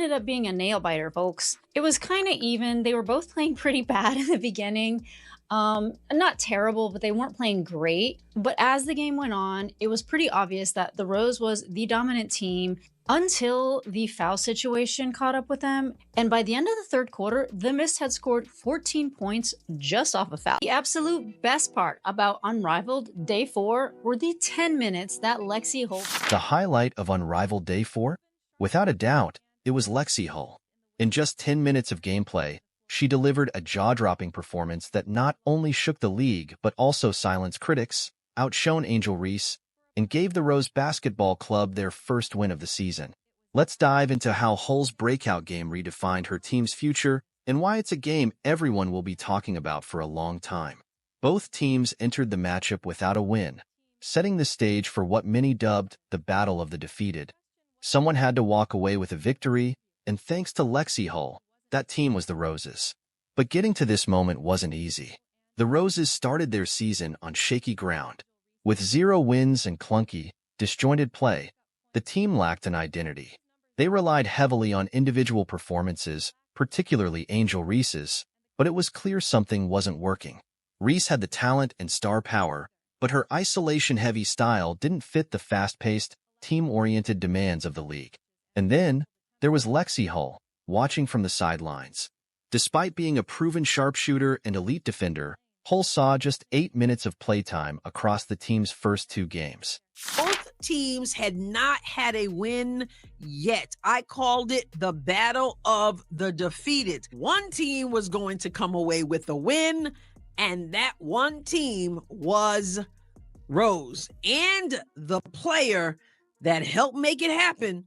ended up being a nail biter, folks. It was kind of even. They were both playing pretty bad in the beginning. Not terrible, but they weren't playing great. But as the game went on, it was pretty obvious that the Rose was the dominant team until the foul situation caught up with them. And by the end of the third quarter, the Mist had scored 14 points just off a foul. The absolute best part about Unrivaled Day 4 were the 10 minutes that Lexie Hull. The highlight of Unrivaled Day 4? Without a doubt, it was Lexie Hull. In just 10 minutes of gameplay, she delivered a jaw-dropping performance that not only shook the league but also silenced critics, outshone Angel Reese, and gave the Rose Basketball Club their first win of the season. Let's dive into how Hull's breakout game redefined her team's future and why it's a game everyone will be talking about for a long time. Both teams entered the matchup without a win, setting the stage for what many dubbed the Battle of the Defeated. Someone had to walk away with a victory, and thanks to Lexie Hull, that team was the Roses. But getting to this moment wasn't easy. The Roses started their season on shaky ground. With 0 wins and clunky, disjointed play, the team lacked an identity. They relied heavily on individual performances, particularly Angel Reese's, but it was clear something wasn't working. Reese had the talent and star power, but her isolation-heavy style didn't fit the fast-paced, team-oriented demands of the league. And then, there was Lexie Hull, watching from the sidelines. Despite being a proven sharpshooter and elite defender, Hull saw just 8 minutes of playtime across the team's first 2 games. Both teams had not had a win yet. I called it the Battle of the Defeated. One team was going to come away with a win, and that one team was Rose. And the player that helped make it happen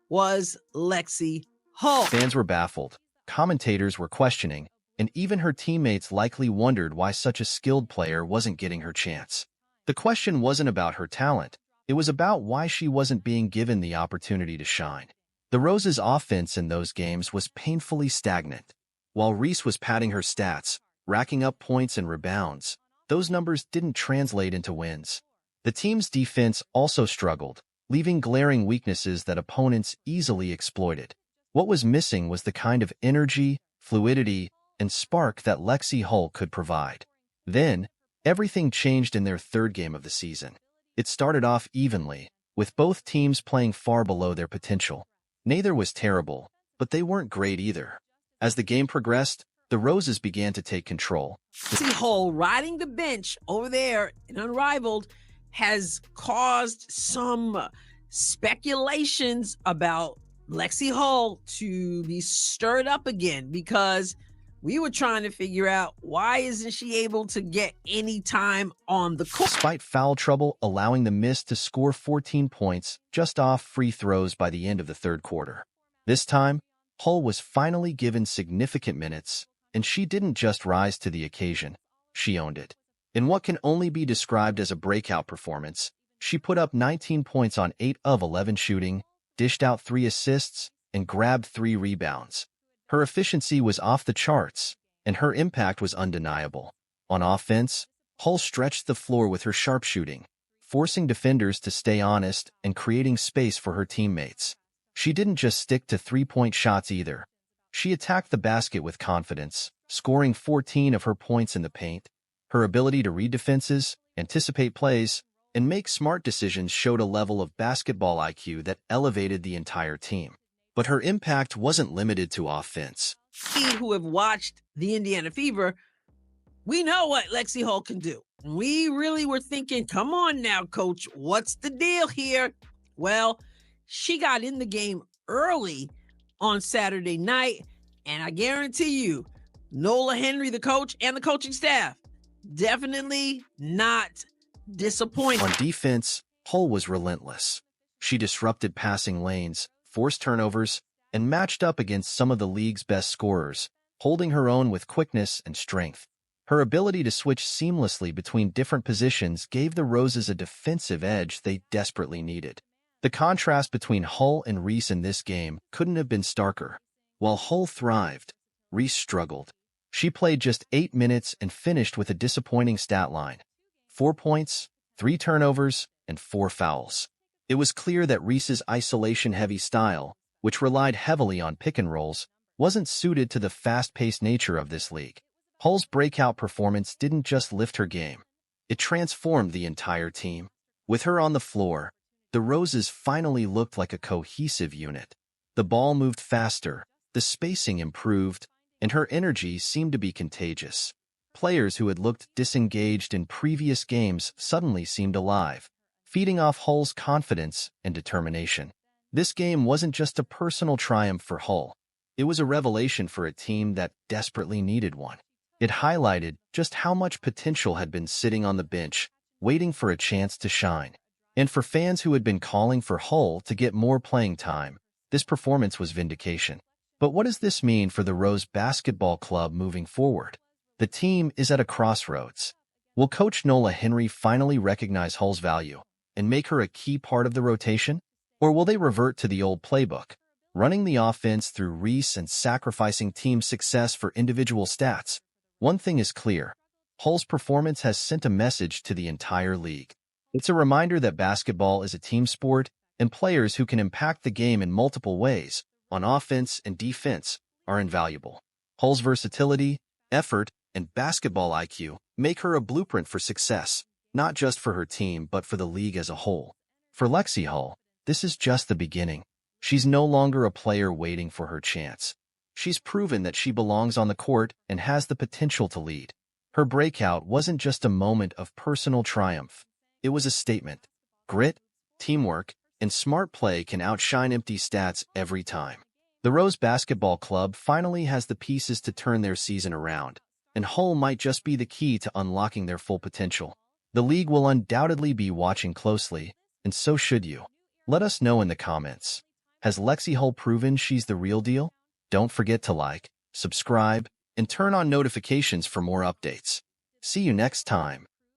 was Lexie Hull. Fans were baffled, commentators were questioning, and even her teammates likely wondered why such a skilled player wasn't getting her chance. The question wasn't about her talent, it was about why she wasn't being given the opportunity to shine. The Rose's offense in those games was painfully stagnant. While Reese was padding her stats, racking up points and rebounds, those numbers didn't translate into wins. The team's defense also struggled, leaving glaring weaknesses that opponents easily exploited. What was missing was the kind of energy, fluidity, and spark that Lexie Hull could provide. Then, everything changed in their third game of the season. It started off evenly, with both teams playing far below their potential. Neither was terrible, but they weren't great either. As the game progressed, the Roses began to take control. Lexie Hull riding the bench over there in Unrivaled has caused some speculations about Lexie Hull to be stirred up again, because we were trying to figure out why isn't she able to get any time on the court. Despite foul trouble allowing the Mist to score 14 points just off free throws by the end of the third quarter. This time, Hull was finally given significant minutes, and she didn't just rise to the occasion, she owned it. In what can only be described as a breakout performance, she put up 19 points on 8 of 11 shooting, dished out 3 assists, and grabbed 3 rebounds. Her efficiency was off the charts, and her impact was undeniable. On offense, Hull stretched the floor with her sharpshooting, forcing defenders to stay honest and creating space for her teammates. She didn't just stick to 3-point shots either. She attacked the basket with confidence, scoring 14 of her points in the paint. Her ability to read defenses, anticipate plays, and make smart decisions showed a level of basketball IQ that elevated the entire team. But her impact wasn't limited to offense. We who have watched the Indiana Fever, we know what Lexie Hull can do. We really were thinking, come on now, coach, what's the deal here? Well, she got in the game early on Saturday night, and I guarantee you, Nola Henry, the coach, and the coaching staff, definitely not disappointed. On defense, Hull was relentless. She disrupted passing lanes, forced turnovers, and matched up against some of the league's best scorers, holding her own with quickness and strength. Her ability to switch seamlessly between different positions gave the Roses a defensive edge they desperately needed. The contrast between Hull and Reese in this game couldn't have been starker. While Hull thrived, Reese struggled. She played just 8 minutes and finished with a disappointing stat line: 4 points, 3 turnovers, and 4 fouls. It was clear that Reese's isolation-heavy style, which relied heavily on pick and rolls, wasn't suited to the fast-paced nature of this league. Hull's breakout performance didn't just lift her game. It transformed the entire team. With her on the floor, the Roses finally looked like a cohesive unit. The ball moved faster, the spacing improved, and her energy seemed to be contagious. Players who had looked disengaged in previous games suddenly seemed alive, feeding off Hull's confidence and determination. This game wasn't just a personal triumph for Hull. It was a revelation for a team that desperately needed one. It highlighted just how much potential had been sitting on the bench, waiting for a chance to shine. And for fans who had been calling for Hull to get more playing time, this performance was vindication. But what does this mean for the Rose Basketball Club moving forward? The team is at a crossroads. Will Coach Nola Henry finally recognize Hull's value and make her a key part of the rotation? Or will they revert to the old playbook, running the offense through Reese and sacrificing team success for individual stats? One thing is clear. Hull's performance has sent a message to the entire league. It's a reminder that basketball is a team sport, and players who can impact the game in multiple ways, on offense and defense, are invaluable. Hull's versatility, effort, and basketball IQ make her a blueprint for success, not just for her team but for the league as a whole. For Lexie Hull, this is just the beginning. She's no longer a player waiting for her chance. She's proven that she belongs on the court and has the potential to lead. Her breakout wasn't just a moment of personal triumph. It was a statement. Grit, teamwork, and smart play can outshine empty stats every time. The Rose Basketball Club finally has the pieces to turn their season around, and Hull might just be the key to unlocking their full potential. The league will undoubtedly be watching closely, and so should you. Let us know in the comments. Has Lexie Hull proven she's the real deal? Don't forget to like, subscribe, and turn on notifications for more updates. See you next time.